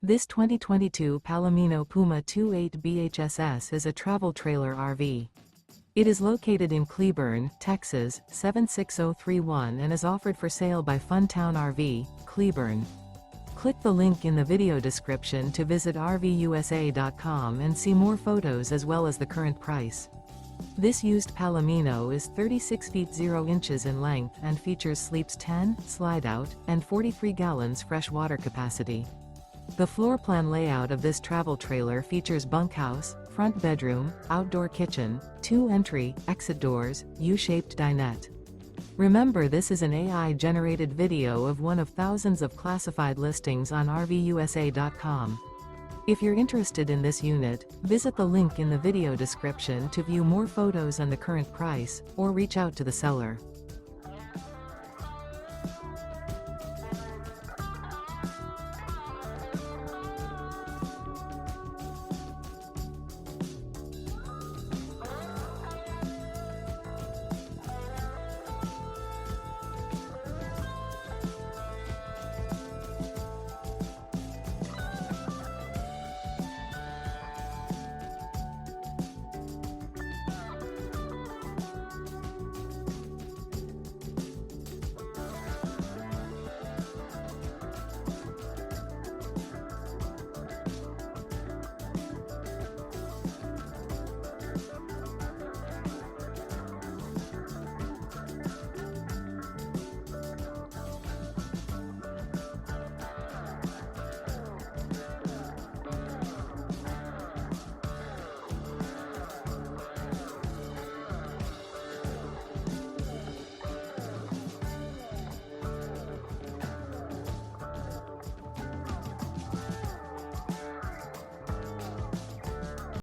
This 2022 Palomino Puma 28 BHSS is a travel trailer RV. It is located in Cleburne, Texas, 76031 and is offered for sale by Funtown RV, Cleburne. Click the link in the video description to visit RVUSA.com and see more photos as well as the current price. This used Palomino is 36 feet 0 inches in length and features sleeps 10, slide-out, and 43 gallons fresh water capacity. The floor plan layout of this travel trailer features bunkhouse, front bedroom, outdoor kitchen, 2 entry, exit doors, U-shaped dinette. Remember, this is an AI-generated video of one of thousands of classified listings on RVUSA.com. If you're interested in this unit, visit the link in the video description to view more photos and the current price, or reach out to the seller.